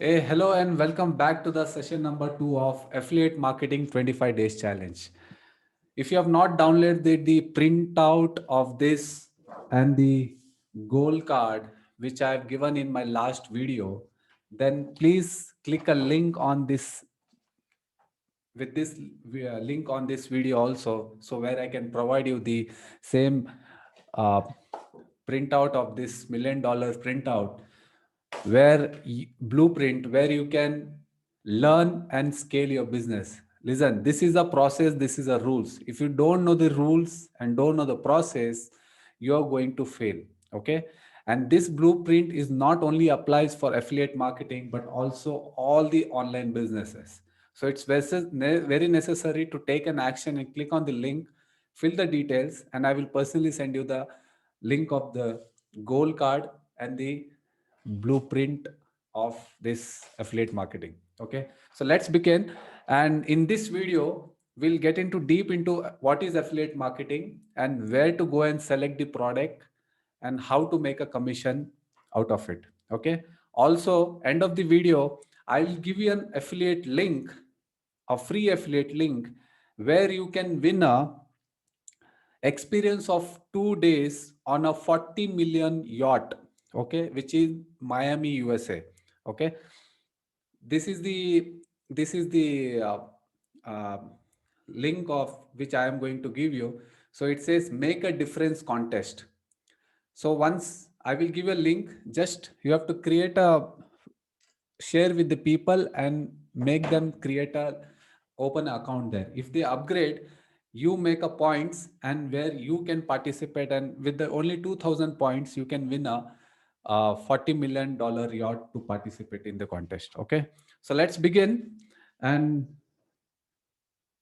Hey, hello and welcome back to the session number 2 of Affiliate Marketing 25 Days Challenge. If you have not downloaded the printout of this and the goal card, which I have given in my last video, then please click a link on this with this link on this video also, so where I can provide you the same uh, printout of this $1 million printout blueprint where you can learn and scale your business. Listen, this is a process, this is a rules. If you don't know the rules and don't know the process, you are going to fail. Okay, and this blueprint is not only applies for affiliate marketing but also all the online businesses. So it's very necessary to take an action and click on the link, fill the details, and I will personally send you the link of the goal card and the blueprint of this affiliate marketing. Okay, so let's begin. And in this video we'll get into deep into what is affiliate marketing and where to go and select the product and how to make a commission out of it. Okay, also end of the video I will give you an affiliate link, a free affiliate link, where you can win a experience of 2 days on a 40 million yacht, okay, which is Miami, USA. Okay, this is the uh, link of which I am going to give you. So it says make a difference contest. So once I will give a link, just you have to create a share with the people and make them create a open account there. If they upgrade, you make a points and where you can participate, and with the only 2000 points you can win a $40 million yacht to participate in the contest. Okay, so let's begin and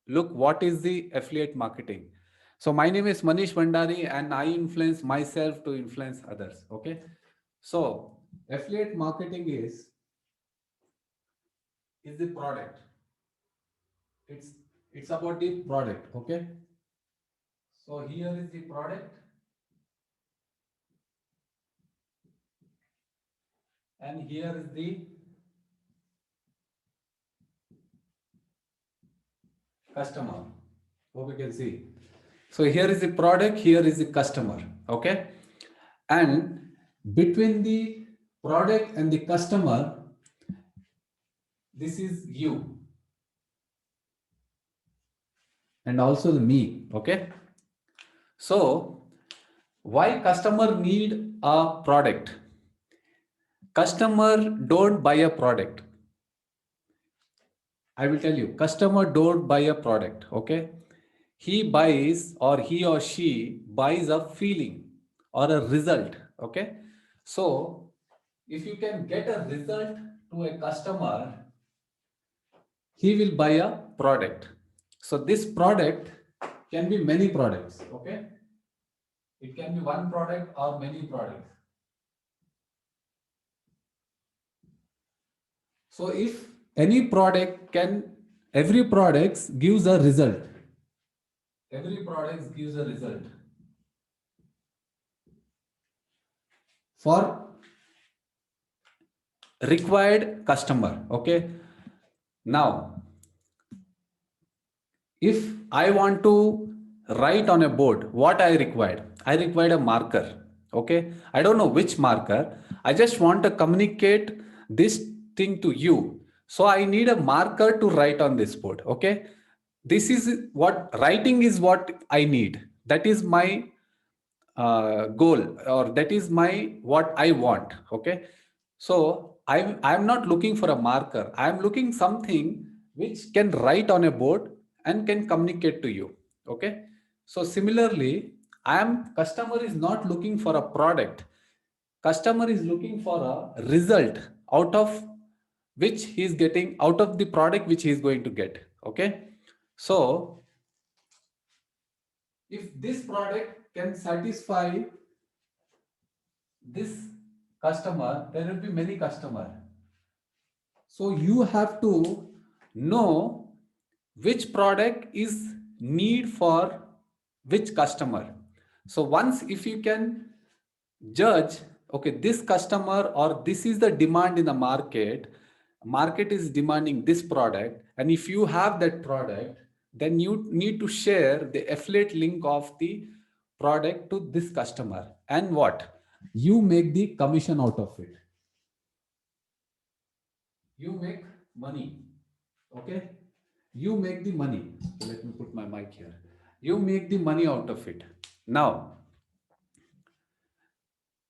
look what is the affiliate marketing. So my name is Manish Vandari and I influence myself to influence others. Okay, so affiliate marketing is the product. It's it's about the product. Okay, so here is the product and here is the customer. Hope you can see. So here is the product, here is the customer. Okay, and between the product and the customer, this is you and also the me. Okay, so why customer need a product? Customer don't buy a product. I will tell you, customer don't buy a product. Okay, he buys, or he or she buys a feeling or a result. Okay, so if you can get a result to a customer, he will buy a product. So this product can be many products. Okay, it can be one product or many products. So if any product can, every product gives a result. Every product gives a result for required customer. Okay. Now, if I want to write on a board, what I required? I required a marker. Okay. I don't know which marker. I just want to communicate this thing to you. So I need a marker to write on this board. Okay. This is what writing is what I need. That is my goal, or that is my what I want. Okay, so I'm not looking for a marker. I'm looking something which can write on a board and can communicate to you. Okay, so similarly, customer is not looking for a product. Customer is looking for a result out of which he is getting, out of the product which he is going to get. Okay, so if this product can satisfy this customer, there will be many customer. So you have to know which product is need for which customer. So once if you can judge, okay, this customer or this is the demand in the market, market is demanding this product, and if you have that product, then you need to share the affiliate link of the product to this customer, and what, you make the commission out of it. You make money. Okay, you make the money. Let me put my mic here. You make the money out of it. Now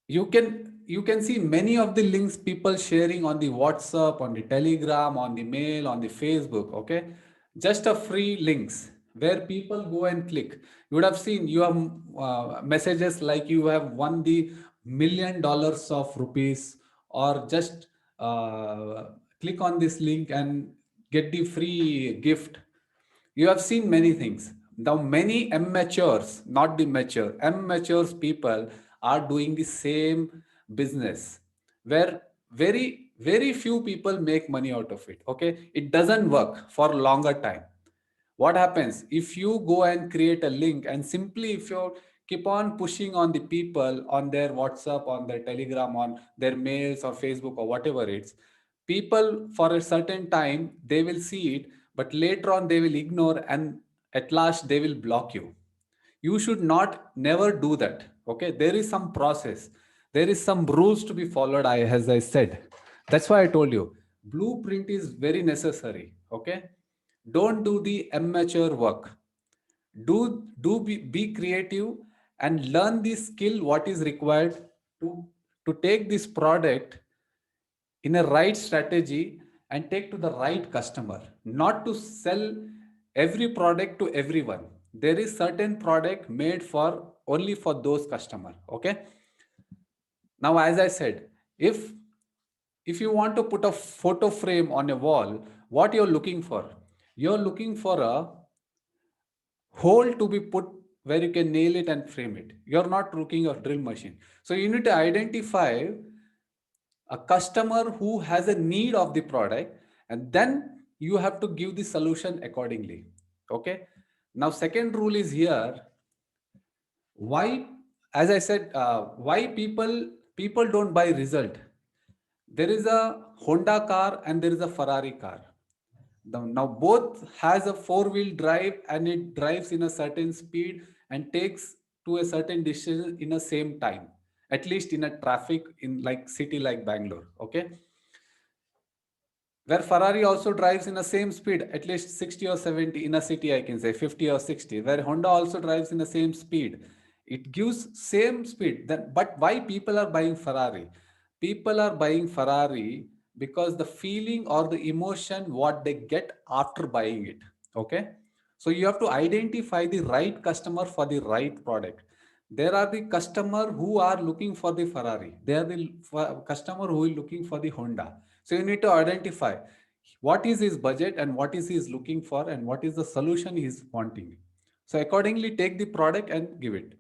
you can see many of the links people sharing on the WhatsApp, on the Telegram, on the mail, on the Facebook. Okay, just a free links where people go and click. You would have seen you have messages like you have won the $1 million of rupees, or just click on this link and get the free gift. You have seen many things. Now, many amateurs, not the mature, amateurs people are doing the same business where very few people make money out of it. Okay, it doesn't work for longer time. What happens if you go and create a link, and simply if you keep on pushing on the people on their WhatsApp, on their Telegram, on their mails or Facebook or whatever it's, people for a certain time they will see it, but later on they will ignore, and at last they will block you. You should not never do that. Okay, there is some process, there is some rules to be followed. As I said, that's why I told you blueprint is very necessary. Okay, don't do the amateur work. Be creative and learn the skill what is required to take this product in a right strategy and take to the right customer, not to sell every product to everyone. There is certain product made for only for those customer. Okay, now as I said, if you want to put a photo frame on a wall, what you're looking for, you're looking for a hole to be put where you can nail it and frame it. You're not looking at drill machine. So you need to identify a customer who has a need of the product, and then you have to give the solution accordingly. Okay, now second rule is here. Why, as I said, why people don't buy result. There is a Honda car and there is a Ferrari car. Now both has a four-wheel drive, and it drives in a certain speed and takes to a certain distance in the same time, at least in a traffic in like city like Bangalore. Okay, where Ferrari also drives in the same speed, at least 60 or 70 in a city, I can say 50 or 60, where Honda also drives in the same speed. It gives same speed. Then, but why people are buying Ferrari? People are buying Ferrari because the feeling or the emotion what they get after buying it. Okay. So you have to identify the right customer for the right product. There are the customer who are looking for the Ferrari. They are the customer who is looking for the Honda. So you need to identify what is his budget and what is he is looking for and what is the solution he is wanting. So accordingly, take the product and give it.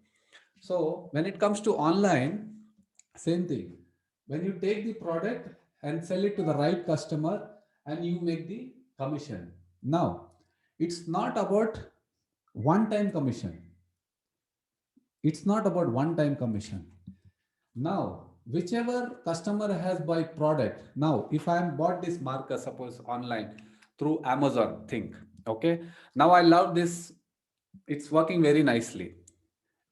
So when it comes to online, same thing. When you take the product and sell it to the right customer, and you make the commission. Now, it's not about one-time commission. It's not about one-time commission. Now, whichever customer has buy product. Now, if I am bought this marker, suppose online through Amazon, think, okay. Now I love this. It's working very nicely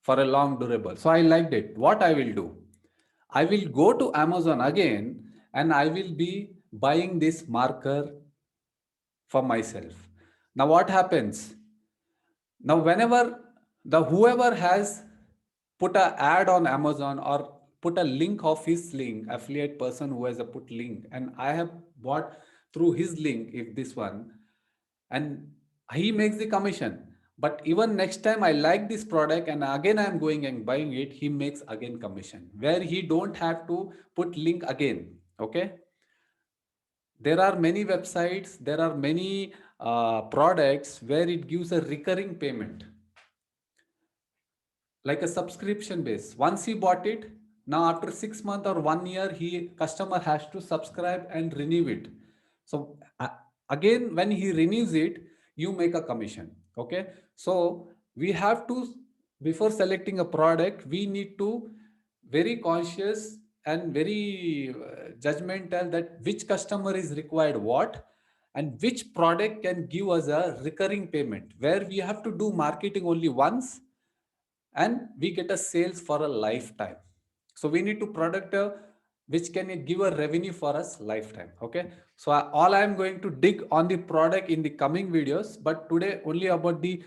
for a long durable. So I liked it. What I will do, I will go to Amazon again and I will be buying this marker for myself. Now what happens? Now whenever the whoever has put a ad on Amazon or put a link of his link, affiliate person who has a put link, and I have bought through his link, if this one, and he makes the commission. But even next time I like this product and again I'm going and buying it, he makes again commission where he don't have to put link again. Okay, there are many websites, there are many products where it gives a recurring payment, like a subscription base. Once he bought it, now after 6 months or 1 year, he customer has to subscribe and renew it. So again, when he renews it, you make a commission. Okay, so we have to, before selecting a product, we need to very conscious and very judgmental that which customer is required what, and which product can give us a recurring payment where we have to do marketing only once and we get a sales for a lifetime. So we need to product which can give a revenue for us lifetime. Okay, so all I am going to dig on the product in the coming videos, but today only about the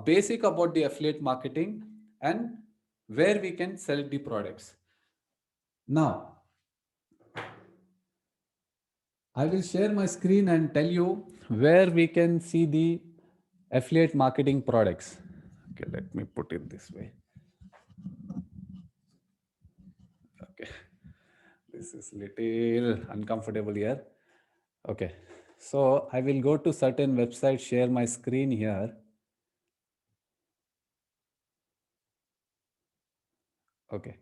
basic about the affiliate marketing and where we can sell the products. Now I will share my screen and tell you where we can see the affiliate marketing products. Okay, let me put it this way. Okay, this is little uncomfortable here. Okay, so I will go to certain website, share my screen here. Okay.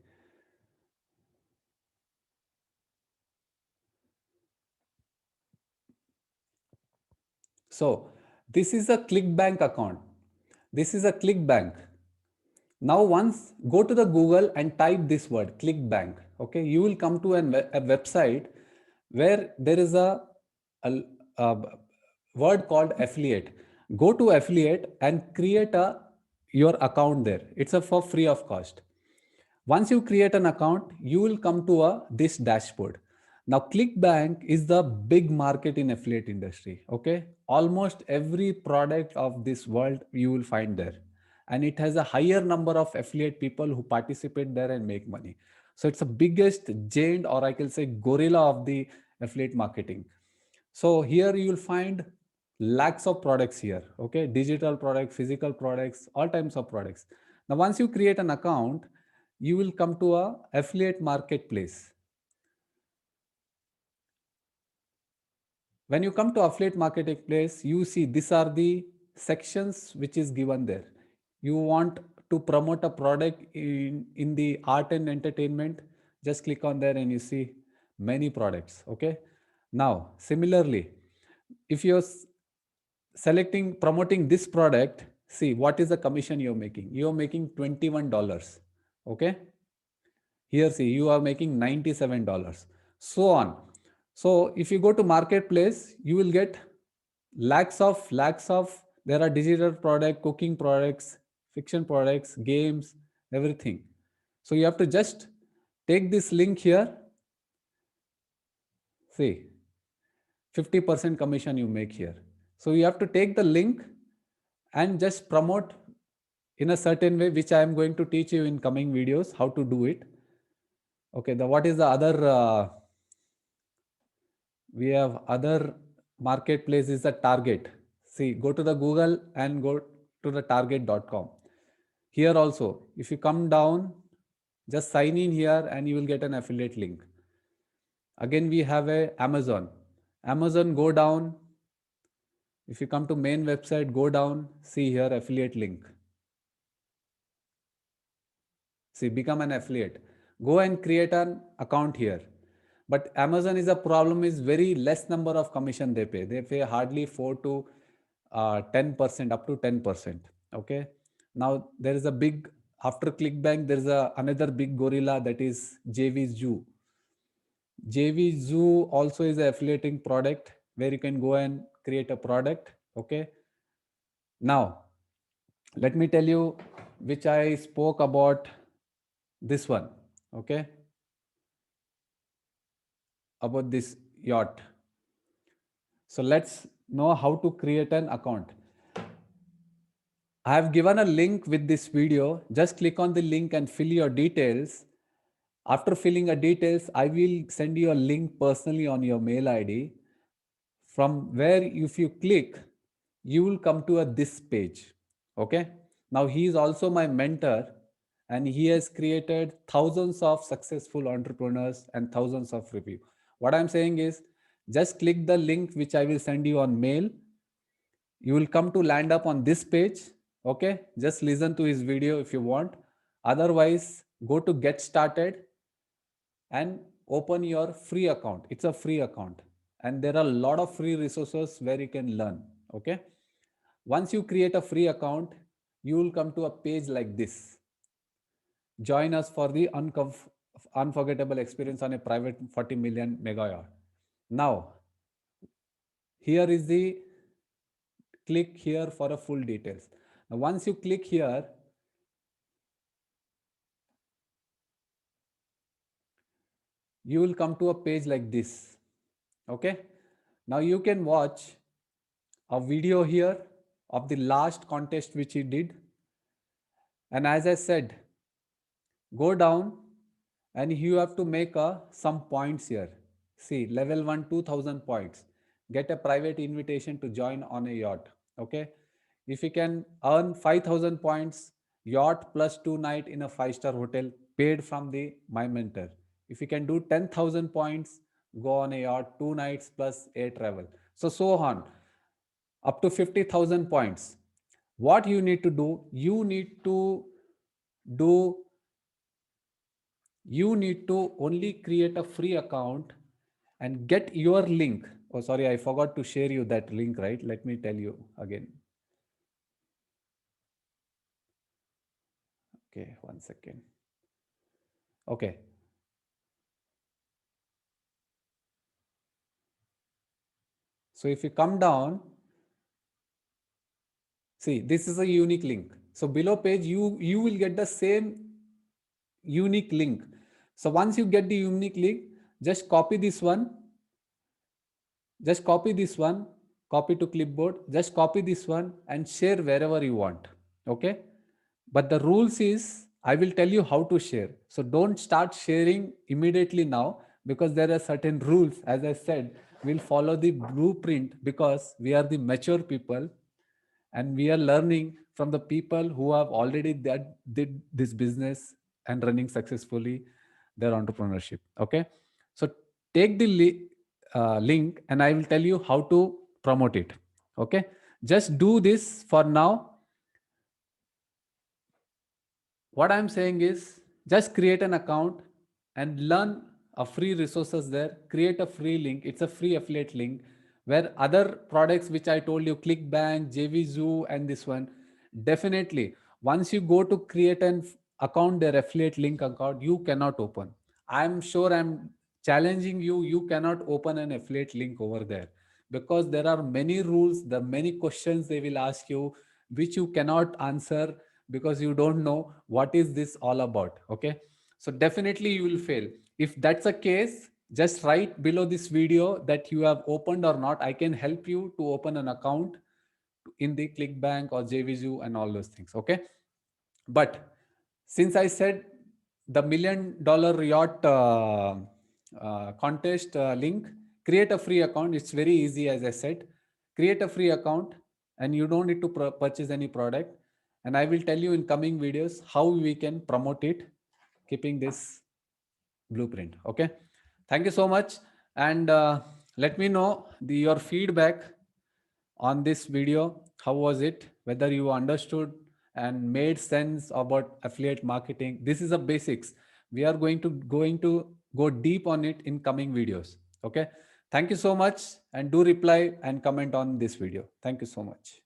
So this is a ClickBank account. This is a ClickBank. Now once go to the Google and type this word ClickBank. Okay, you will come to a website where there is a, a word called affiliate. Go to affiliate and create your account there. It's a for free of cost. Once you create an account, you will come to this dashboard. Now, ClickBank is the big market in affiliate industry. Okay, almost every product of this world you will find there, and it has a higher number of affiliate people who participate there and make money. So it's the biggest giant, or I can say gorilla of the affiliate marketing. So here you will find lakhs of products here. Okay, digital products, physical products, all types of products. Now, once you create an account, you will come to a affiliate marketplace. When you come to affiliate marketplace, you see these are the sections which is given there. You want to promote a product in the art and entertainment, just click on there and you see many products. Okay, now similarly, if you're selecting promoting this product, see what is the commission you're making. You're making $21. Okay, here see you are making $97, so on. So if you go to marketplace, you will get lakhs of there are digital product, cooking products, fiction products, games, everything. So you have to just take this link here. See, 50% commission you make here. So you have to take the link and just promote in a certain way, which I am going to teach you in coming videos how to do it. Okay, the what is the other we have other marketplace is the Target. See, go to the Google and go to the target.com. Here also, if you come down, just sign in here and you will get an affiliate link. Again, we have a Amazon. Amazon, go down. If you come to main website, go down, see here affiliate link. See, become an affiliate. Go and create an account here. But Amazon is a problem is very less number of commission they pay. They pay hardly 4 to 10%, up to 10%. Okay. Now there is a big, after ClickBank, there is another big gorilla, that is JVZoo. JVZoo also is an affiliating product where you can go and create a product. Okay. Now, let me tell you which I spoke about this one. Okay. About this yacht. So let's know how to create an account. I have given a link with this video. Just click on the link and fill your details. After filling your details, I will send you a link personally on your mail ID, from where if you click, you will come to this page. Okay. Now he is also my mentor and he has created thousands of successful entrepreneurs and thousands of reviews. What I'm saying is just click the link which I will send you on mail. You will come to land up on this page. Okay. Just listen to his video if you want. Otherwise, go to get started and open your free account. It's a free account and there are a lot of free resources where you can learn. Okay. Once you create a free account, you will come to a page like this. Join us for the unforgettable experience on a private 40 million mega yacht. Now, here is the click here for a full details. Now, once you click here, you will come to a page like this. Okay. Now you can watch a video here of the last contest which he did. And as I said, go down and you have to make some points here. See, level 1, 2000 points. Get a private invitation to join on a yacht. Okay. If you can earn 5000 points, yacht plus 2 night in a 5-star hotel paid from the my mentor. If you can do 10,000 points, go on a yacht 2 nights plus air travel. So on up to 50,000 points. What you need to do, do you need to only create a free account and get your link. Oh, sorry, I forgot to share you that link, right? Let me tell you again. Okay, 1 second. Okay. So if you come down, see, this is a unique link. So below page, you will get the same unique link. So once you get the unique link, just copy this one. Just copy this one, copy to clipboard, just copy this one and share wherever you want. Okay. But the rules is I will tell you how to share. So don't start sharing immediately now because there are certain rules. As I said, we'll follow the blueprint because we are the mature people and we are learning from the people who have already did this business and running successfully their entrepreneurship. Okay. So take the link and I will tell you how to promote it. Okay. Just do this for now. What I'm saying is just create an account and learn a free resources there. Create a free link. It's a free affiliate link where other products which I told you, ClickBank, JVZoo, and this one, definitely once you go to create an account, their affiliate link account, you cannot open. I'm sure I'm challenging you. You cannot open an affiliate link over there because there are many rules, there are many questions they will ask you, which you cannot answer because you don't know what is this all about. Okay. So definitely you will fail. If that's the case, just write below this video that you have opened or not. I can help you to open an account in the ClickBank or JVZoo and all those things. Okay. But since I said the $1 million yacht contest link, create a free account. It's very easy, as I said. Create a free account and you don't need to purchase any product. And I will tell you in coming videos how we can promote it, keeping this blueprint. Okay. Thank you so much. And let me know your feedback on this video. How was it? Whether you understood and made sense about affiliate marketing. This is the basics. We are going to go deep on it in coming videos. Okay. Thank you so much and do reply and comment on this video. Thank you so much.